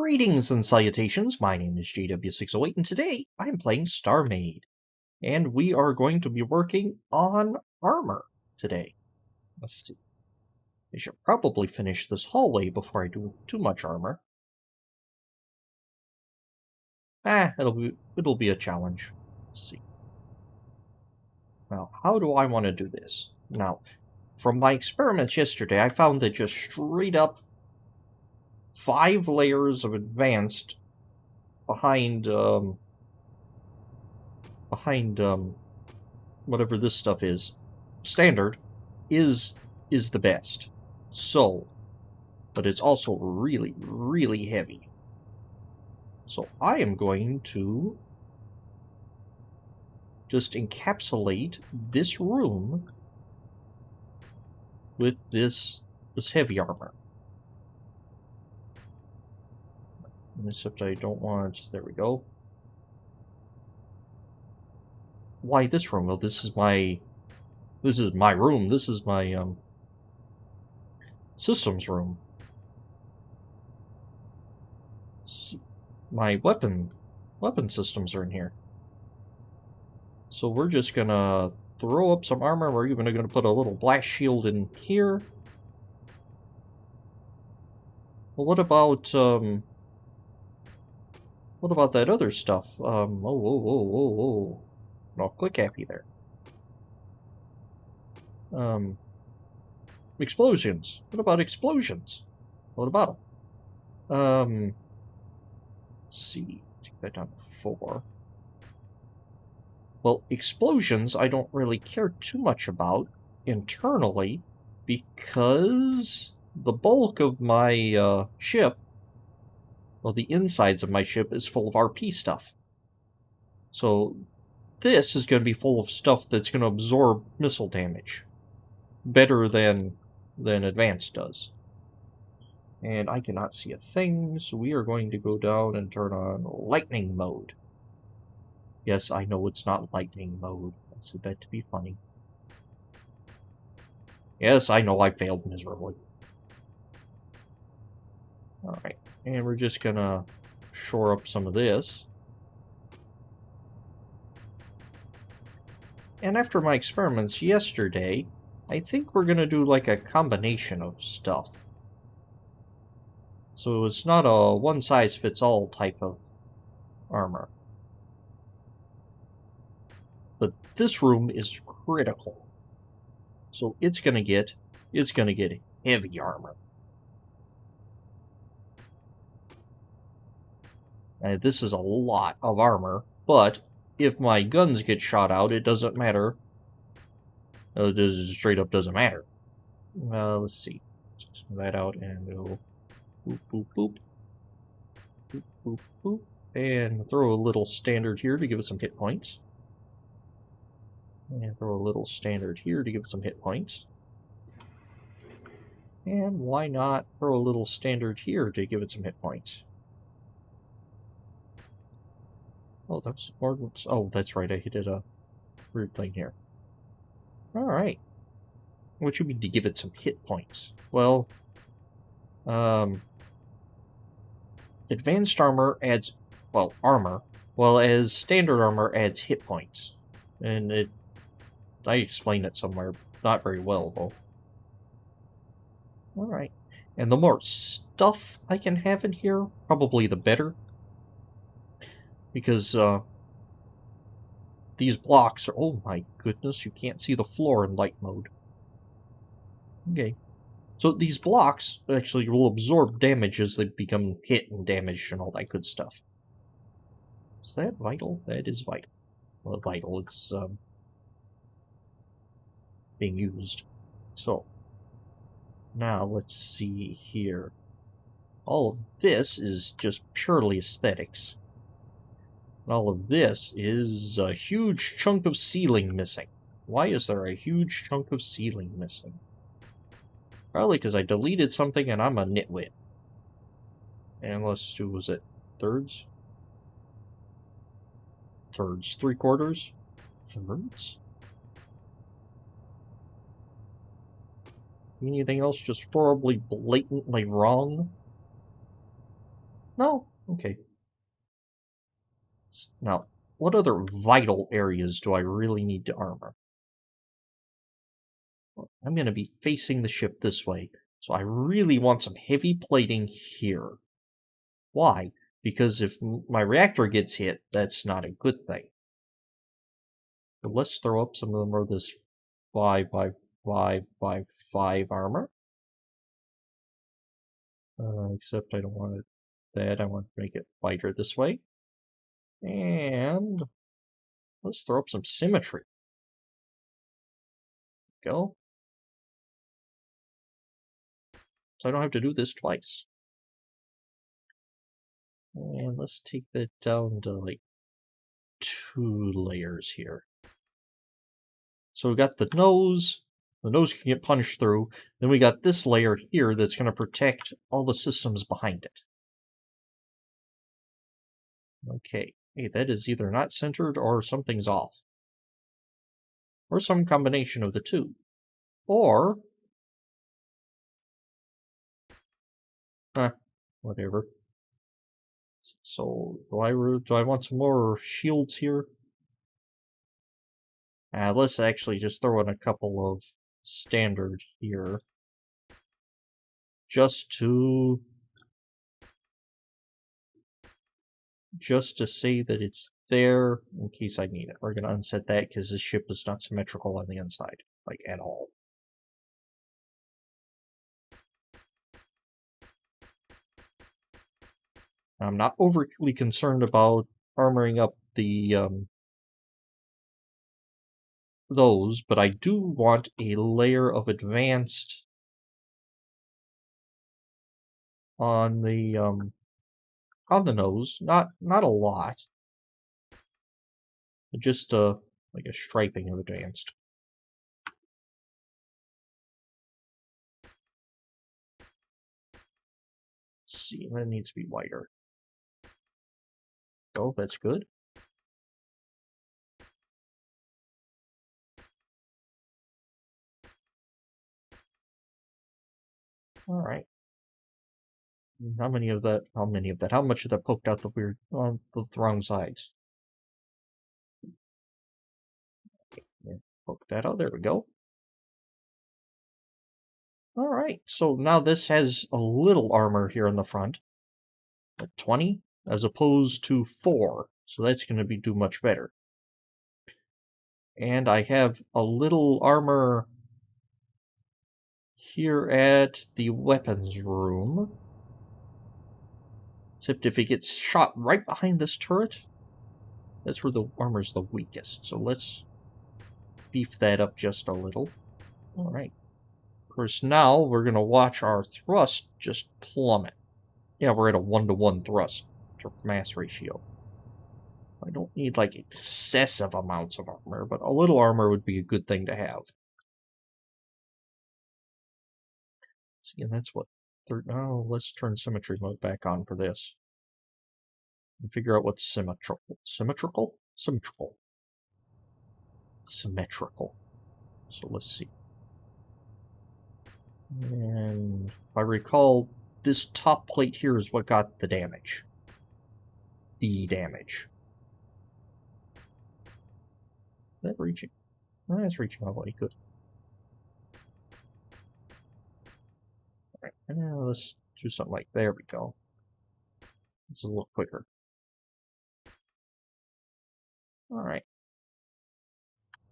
Greetings and salutations, my name is JW608 and today I'm playing StarMade. And we are going to be working on armor today. Let's see. I should probably finish this hallway before I do too much armor. It'll be a challenge. Let's see. Now, how do I want to do this? Now, from my experiments yesterday, I found that just straight up 5 layers of advanced behind whatever this stuff is, standard, is the best. So, but it's also really, really heavy. So I am going to just encapsulate this room with this heavy armor. Except I don't want, there we go. Why this room? Well, this is my room. This is my systems room. My weapon systems are in here. So we're just gonna throw up some armor. We're even gonna put a little blast shield in here. Well, what about that other stuff? Whoa. No, click happy there. Explosions. What about explosions? What about them? Let's see. Take that down to 4. Well, explosions I don't really care too much about internally because the bulk of my ship, well, the insides of my ship is full of RP stuff. So this is going to be full of stuff that's going to absorb missile damage better than advanced does. And I cannot see a thing, so we are going to go down and turn on lightning mode. Yes, I know it's not lightning mode. I said that to be funny. Yes, I know I failed miserably. Alright, and we're just gonna shore up some of this. And after my experiments yesterday, I think we're gonna do like a combination of stuff. So it's not a one-size-fits-all type of armor. But this room is critical. So it's gonna get heavy armor. And this is a lot of armor, but if my guns get shot out, it doesn't matter. It straight up doesn't matter. Let's see. Just move that out and go boop, boop, boop. Boop, boop, boop. And throw a little standard here to give us some hit points. And throw a little standard here to give us some hit points. And why not throw a little standard here to give it some hit points? Oh, that's more. Oh, that's right. I hit a weird thing here. Alright. What you mean to give it some hit points? Well, advanced armor adds, well, armor, while as standard armor adds hit points. And I explained it somewhere, not very well, though. Alright. And the more stuff I can have in here, probably the better. Because, these blocks are... Oh my goodness, you can't see the floor in light mode. Okay. So these blocks actually will absorb damage as they become hit and damaged and all that good stuff. Is that vital? That is vital. Well, vital. It's, being used. So, now let's see here. All of this is just purely aesthetics. And all of this is a huge chunk of ceiling missing. Why is there a huge chunk of ceiling missing? Probably because I deleted something and I'm a nitwit. And let's do, was it thirds? Thirds. 3/4? Thirds? Anything else just horribly, blatantly wrong? No? Okay. Now, what other vital areas do I really need to armor? I'm going to be facing the ship this way, so I really want some heavy plating here. Why? Because if my reactor gets hit, that's not a good thing. So let's throw up some of this 5 by 5 armor. Except I don't want it that. I want to make it lighter this way. And let's throw up some symmetry. Go. So I don't have to do this twice. And let's take that down to like 2 layers here. So we got the nose can get punched through. Then we got this layer here that's going to protect all the systems behind it. Okay, hey, that is either not centered or something's off. Or some combination of the two. Or... whatever. So, do I want some more shields here? Let's actually just throw in a couple of standard here. Just to say that it's there in case I need it. We're going to unset that because this ship is not symmetrical on the inside, like at all. I'm not overly concerned about armoring up the those, but I do want a layer of advanced on the nose. Not a lot, but just like a striping of advanced. Let's see, that needs to be wider. Oh, that's good. All right. How much of that poked out the weird on the wrong sides? Yeah, poke that out. There we go. All right. So now this has a little armor here in the front, like 20 as opposed to 4. So that's going to do much better. And I have a little armor here at the weapons room. Except if it gets shot right behind this turret, that's where the armor's the weakest. So let's beef that up just a little. Alright. Of course, now we're going to watch our thrust just plummet. Yeah, we're at a 1-to-1 thrust to mass ratio. I don't need, like, excessive amounts of armor, but a little armor would be a good thing to have. See, and that's what... Oh, let's turn symmetry mode back on for this. And figure out what's symmetrical. Symmetrical? Symmetrical. Symmetrical. So let's see. And if I recall, this top plate here is what got the damage. The damage. Is that reaching? Oh, that's reaching my way. Good. Alright, now let's do something like, there we go. This is a little quicker. Alright.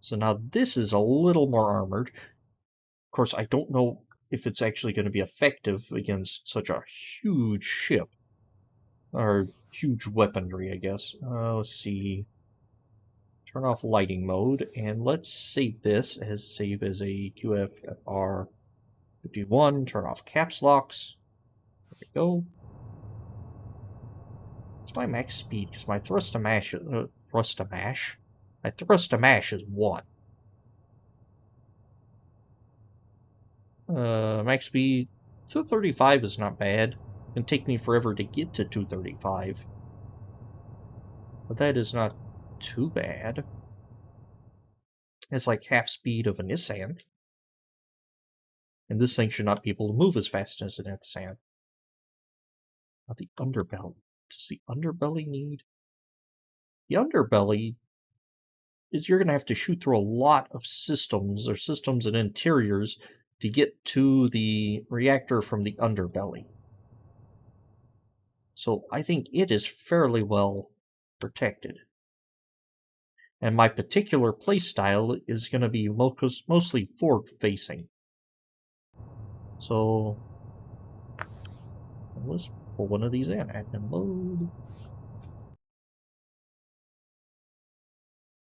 So now this is a little more armored. Of course, I don't know if it's actually going to be effective against such a huge ship. Or huge weaponry, I guess. Let's see. Turn off lighting mode, and let's save this as a QFFR 51. Turn off caps locks. There we go. It's my max speed because my thrust to mash is My thrust to mash is 1. Max speed 235 is not bad. It can take me forever to get to 235. But that is not too bad. It's like half speed of a Nissan. And this thing should not be able to move as fast as an Nissan. Now the underbelly. Does the underbelly need... The underbelly is you're going to have to shoot through a lot of systems, or systems and interiors, to get to the reactor from the underbelly. So I think it is fairly well protected. And my particular playstyle is going to be mostly forward-facing. So let's pull one of these in. Admin load.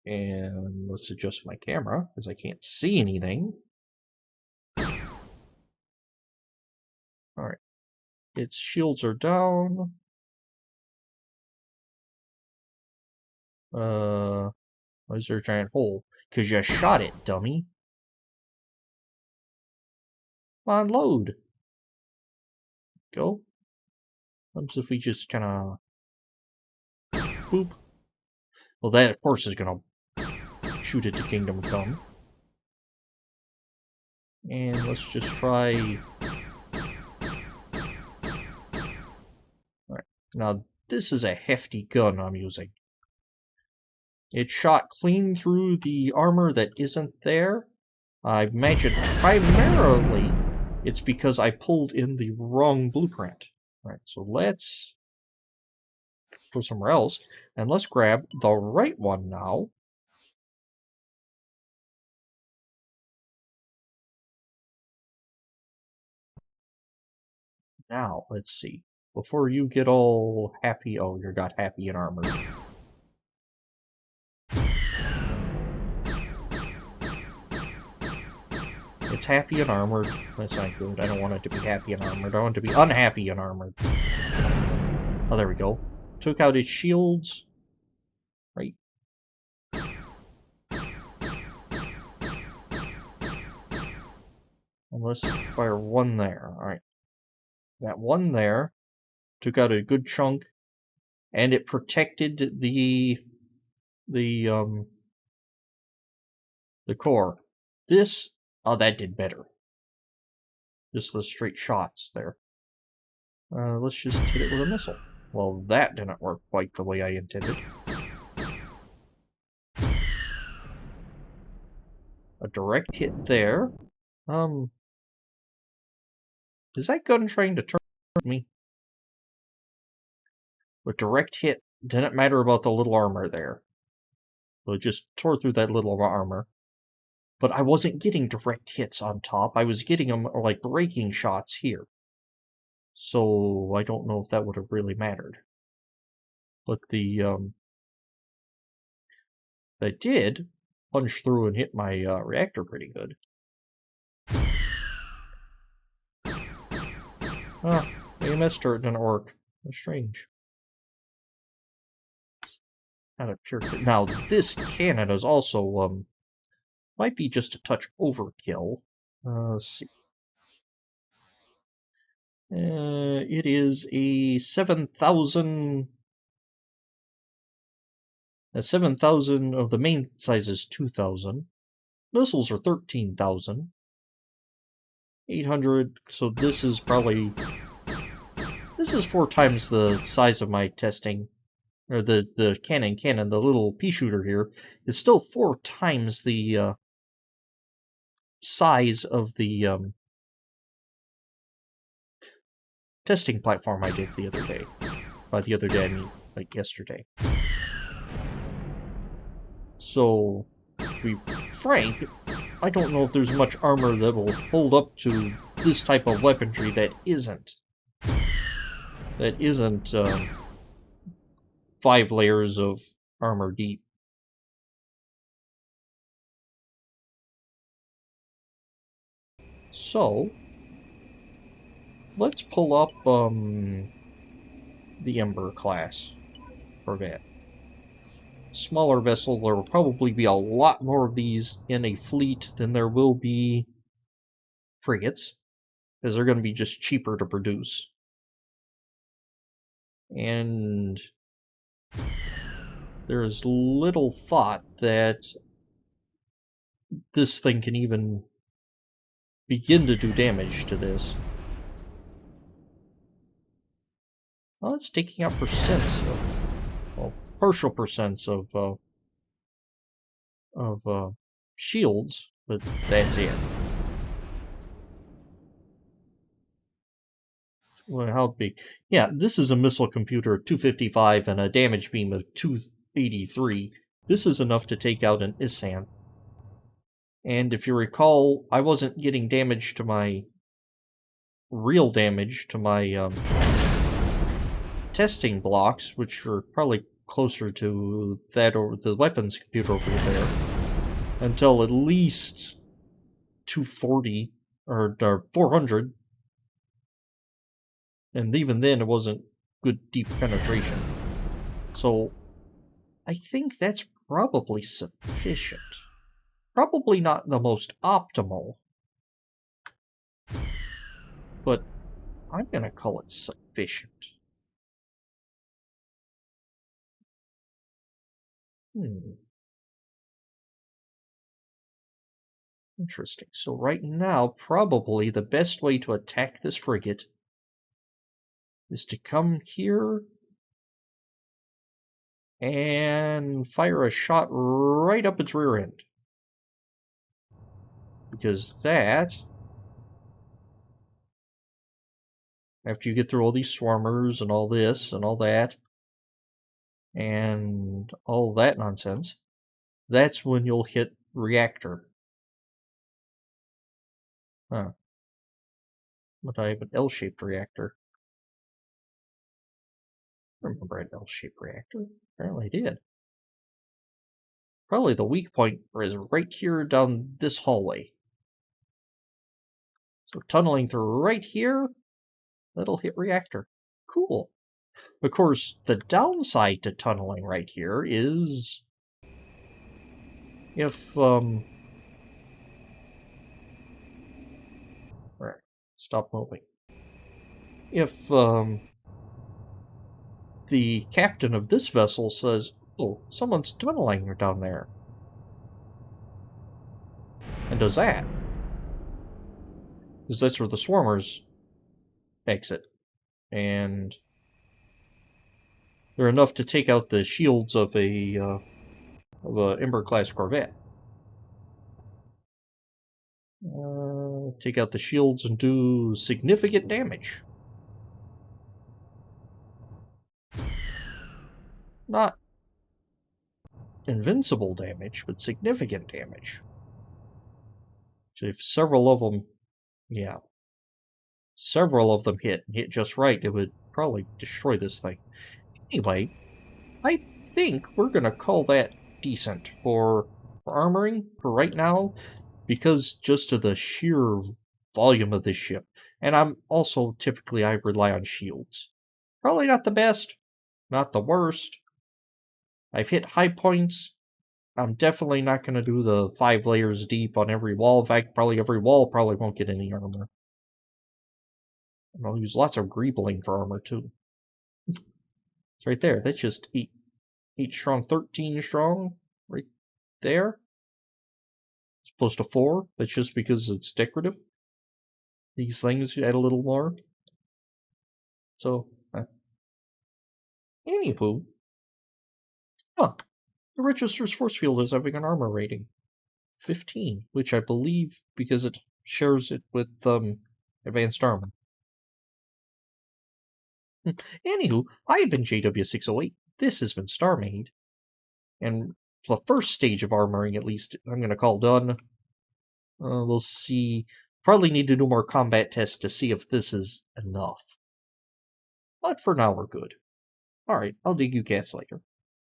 And let's adjust my camera, because I can't see anything. Alright. Its shields are down. Why is there a giant hole? Because you shot it, dummy. Come on, load. Go. What if we just kind of... Boop. Well, that, of course, is going to shoot it to Kingdom Come. And let's just try... Alright. Now, this is a hefty gun I'm using. It shot clean through the armor that isn't there. I imagine primarily it's because I pulled in the wrong blueprint. Alright, so let's go somewhere else, and let's grab the right one now. Now, let's see. Before you get all happy... Oh, you got happy in armor. It's happy and armored. That's not good. I don't want it to be happy and armored. I want it to be unhappy and armored. Oh, there we go. Took out its shields. Right. And let's fire one there. Alright. That one there took out a good chunk, and it protected the core. This... Oh, that did better. Just the straight shots there. Let's just hit it with a missile. Well, that didn't work quite the way I intended. A direct hit there. Is that gun trying to turn me? A direct hit didn't matter about the little armor there. So it just tore through that little armor. But I wasn't getting direct hits on top. I was getting them like breaking shots here. So I don't know if that would have really mattered. But the that did punch through and hit my reactor pretty good. Ah, AMS turret didn't work. That's strange. Not a pure... Now, this cannon is also, might be just a touch overkill. Let's see. It is a 7,000... 7,000 of the main size is 2,000. Missiles are 13,000. 800, so this is probably... This is 4 times the size of my testing. Or the cannon, the little pea shooter here, is still 4 times the size of the testing platform I did the other day. By the other day, I mean, like yesterday. So, to be frank, I don't know if there's much armor that will hold up to this type of weaponry that isn't. 5 layers of armor deep. So, let's pull up the Ember class Corvette. Smaller vessel, there will probably be a lot more of these in a fleet than there will be frigates, because they're going to be just cheaper to produce. And there is little thought that this thing can even begin to do damage to this. Well, it's taking out percents of, well, partial percents of shields, but that's it. Well, how big? Yeah, this is a missile computer of 255 and a damage beam of 283. This is enough to take out an Isan. And if you recall, I wasn't getting damage to my... real damage to my testing blocks, which are probably closer to that or the weapons computer over there, until at least 240 or 400. And even then, it wasn't good deep penetration. So, I think that's probably sufficient. Probably not the most optimal, but I'm gonna call it sufficient. Interesting. So right now, probably the best way to attack this frigate is to come here and fire a shot right up its rear end. Because that, after you get through all these swarmers and all this and all that, and all that nonsense, that's when you'll hit reactor. Huh. But I have an L-shaped reactor. I remember an L-shaped reactor. Apparently I did. Probably the weak point is right here down this hallway. So tunneling through right here, that'll hit reactor. Cool. Of course, the downside to tunneling right here is if, right, stop moving. If, the captain of this vessel says, oh, someone's tunneling down there, and does that, because that's where the swarmers exit, and they're enough to take out the shields of a Ember-class corvette. Take out the shields and do significant damage. Not invincible damage, but significant damage. So if several of them, yeah, several of them hit just right, it would probably destroy this thing. Anyway, I think we're going to call that decent for armoring for right now, because just of the sheer volume of this ship. And I'm also, typically, I rely on shields. Probably not the best, not the worst. I've hit high points. I'm definitely not going to do the 5 layers deep on every wall. In fact, probably every wall probably won't get any armor. And I'll use lots of greebling for armor, too. It's right there. That's just 8 strong, 13 strong. Right there. As opposed to 4. That's just because it's decorative. These things add a little more. So, anywho. Huh. The Register's force field is having an armor rating. 15, which I believe because it shares it with advanced armor. Anywho, I've been JW608. This has been StarMade. And the first stage of armoring, at least, I'm going to call done. We'll see. Probably need to do more combat tests to see if this is enough. But for now, we're good. Alright, I'll dig you cats later.